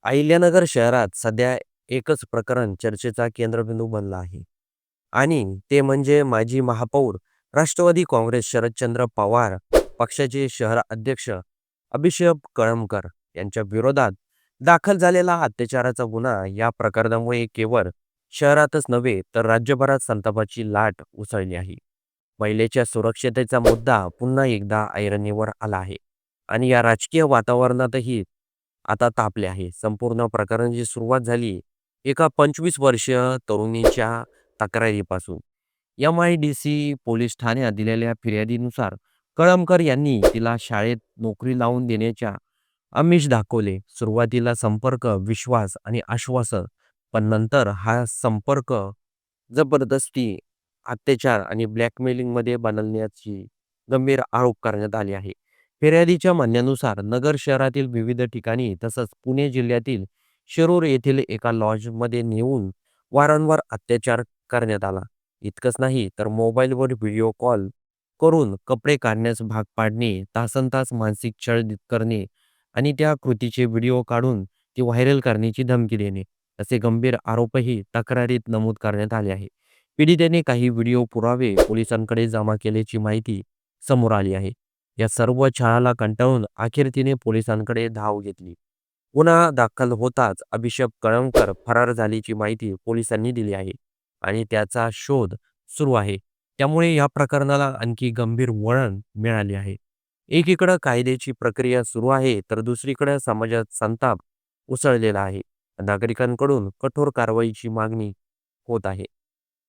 अहिल्यानगर शहरात सध्या एकच प्रकरण चर्चेचा केंद्रबिंदू बनला आहे आणि ते म्हणजे माजी महापौर राष्ट्रवादी काँग्रेस शरदचंद्र पवार पक्षाचे शहर अध्यक्ष अभिषेक कळमकर यांच्या विरोधात दाखल झालेला अत्याचाराचा गुन्हा. या प्रकरणामुळे केवळ शहरातच नव्हे तर राज्यभरात संतापाची लाट उसळली आहे. महिलेच्या सुरक्षतेचा मुद्दा पुन्हा एकदा ऐरणीवर आला आहे आणि या राजकीय वातावरणातही आता तापले आहे. संपूर्ण प्रकरणाची सुरुवात झाली एका 25 वर्षीय तरुणीच्या तक्रारीपासून. MIDC पोलीस ठाण्यात दिलेल्या फिर्यादीनुसार कळमकर यांनी तिला शाळेत नोकरी लावून देण्याच्या आमिष दाखवले. सुरुवातीला संपर्क, विश्वास आणि आश्वासन, पण नंतर हा संपर्क जबरदस्ती, अत्याचार आणि ब्लॅकमेलिंगमध्ये बनवण्याची गंभीर आरोप करण्यात आले आहे. फिर्यादीच्या म्हणण्यानुसार नगर शहरातील विविध ठिकाणी तसंच पुणे जिल्ह्यातील शिरूर येथील एका लॉजमध्ये नेऊन वारंवार अत्याचार करण्यात आला. इतकंच नाही तर मोबाईलवर व्हिडिओ कॉल करून कपडे काढण्यास भाग पाडणे, तासनतास मानसिक छळ करणे आणि त्या कृतीचे व्हिडिओ काढून ती व्हायरल करण्याची धमकी देणे, असे गंभीर आरोपही तक्रारीत नमूद करण्यात आले आहे. पीडितेने काही व्हिडिओ पुरावे पोलिसांकडे जमा केल्याची माहिती समोर आली आहे. या सर्व छळाला कंटाळून अखेर तिने पोलिसांकडे धाव घेतली. गुन्हा दाखल होताच अभिषेक कळमकर फरार झाल्याची माहिती पोलिसांनी दिली आहे आणि त्याचा शोध सुरू आहे. त्यामुळे या प्रकरणाला आणखी गंभीर वळण मिळाले आहे. एकीकडे कायद्याची प्रक्रिया सुरू आहे तर दुसरीकडे समाजात संताप उसळलेला आहे. नागरिकांकडून कठोर कारवाईची मागणी होत आहे.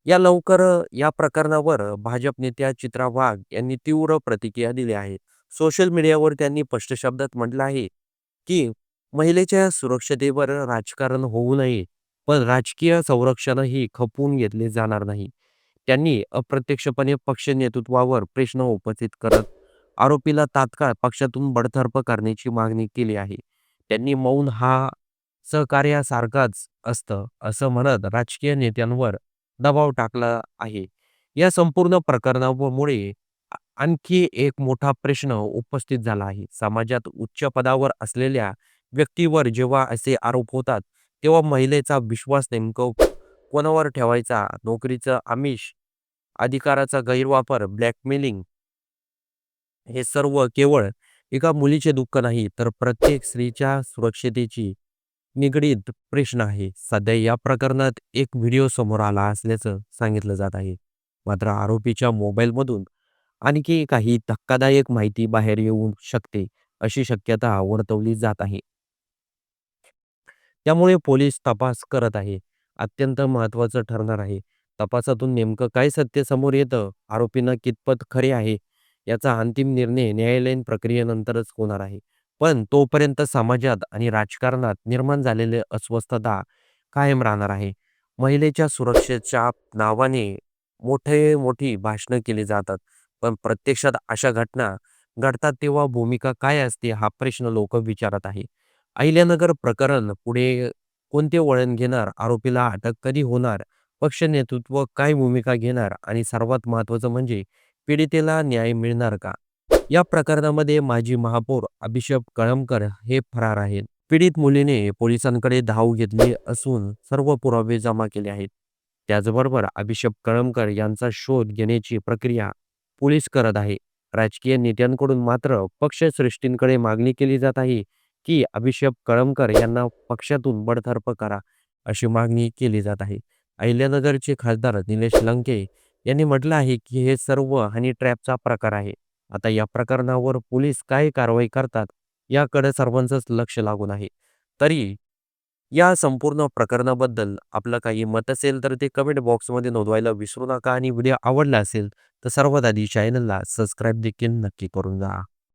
या प्रकरणावर भाजप नेत्या चित्रा वाघ यांनी तीव्र प्रतिक्रिया दिली आहे. सोशल मीडियावर त्यांनी स्पष्ट शब्दात म्हटलं आहे की महिलेच्या सुरक्षतेवर राजकारण होऊ नये, पण राजकीय संरक्षणही खपवून घेतले जाणार नाही. त्यांनी अप्रत्यक्षपणे पक्ष नेतृत्वावर प्रश्न उपस्थित करत आरोपीला तात्काळ पक्षातून बडतर्फ करण्याची मागणी केली आहे. त्यांनी मौन हा सहकार्यासारखाच असतं असं म्हणत राजकीय नेत्यांवर दबाव टाकला आहे. या संपूर्ण प्रकरणामुळे आणखी एक मोठा प्रश्न उपस्थित झाला आहे. समाजात उच्च पदावर असलेल्या व्यक्तीवर जेव्हा असे आरोप होतात, तेव्हा महिलेचा विश्वास नेमकं कोणावर ठेवायचा? नोकरीचं आमिष, अधिकाराचा गैरवापर, ब्लॅकमेलिंग, हे सर्व केवळ एका मुलीचे दुःख नाही, तर प्रत्येक स्त्रीच्या सुरक्षतेची निगडीत प्रश्न आहे. सध्या या प्रकरणात एक व्हिडिओ समोर आला असल्याचं सांगितलं जात आहे. मात्र आरोपीच्या मोबाईलमधून आणखी काही धक्कादायक माहिती बाहेर येऊ शकते, अशी शक्यता वर्तवली जात आहे. त्यामुळे पोलीस तपास करत आहे. अत्यंत महत्त्वाचं ठरणार आहे. तपासातून नेमकं काय सत्य समोर येतं, आरोपींना कितपत खरे आहे, याचा अंतिम निर्णय न्यायालयीन प्रक्रियेनंतरच होणार आहे. पण तोपर्यंत समाजात आणि राजकारणात निर्माण झालेली अस्वस्थता कायम राहणार आहे. महिलेच्या सुरक्षेच्या नावाने मोठी भाषणं केली जातात, पण प्रत्यक्षात अशा घटना घडतात तेव्हा भूमिका काय असते, हा प्रश्न लोक विचारत आहे. अहिल्यानगर प्रकरण पुढे कोणते वळण घेणार, आरोपीला अटक कधी होणार, पक्ष नेतृत्व काय भूमिका घेणार आणि सर्वात महत्त्वाचं म्हणजे पीडितेला न्याय मिळणार का? या प्रकरणामध्ये माजी महापौर अभिषेक कळमकर हे फरार आहेत. पीडित मुलीने पोलिसांकडे धाव घेतली असून सर्व पुरावे जमा केले आहेत. त्याचबरोबर अभिषेक कळमकर यांचा शोध घेण्याची प्रक्रिया पोलीस करत आहे. राजकीय नेत्यांकडून मात्र पक्षश्रेष्ठींकडे मागणी केली जात आहे की अभिषेक कळमकर यांना पक्षातून बडतर्फ करा, अशी मागणी केली जात आहे. अहिल्यानगरचे खासदार निलेश लंके यांनी म्हटलं आहे की हे सर्व हनी ट्रॅपचा प्रकार आहे. आता या प्रकरणावर पोलीस काय कारवाई करतात याकडे सर्वांचंच लक्ष लागून आहे. तरी या संपूर्ण प्रकरणाबद्दल आपलं काही मत असेल तर ते कमेंट बॉक्समध्ये नोंदवायला विसरू नका आणि व्हिडिओ आवडला असेल तर सर्वात आधी चॅनलला सबस्क्राईब देखील नक्की करून जा.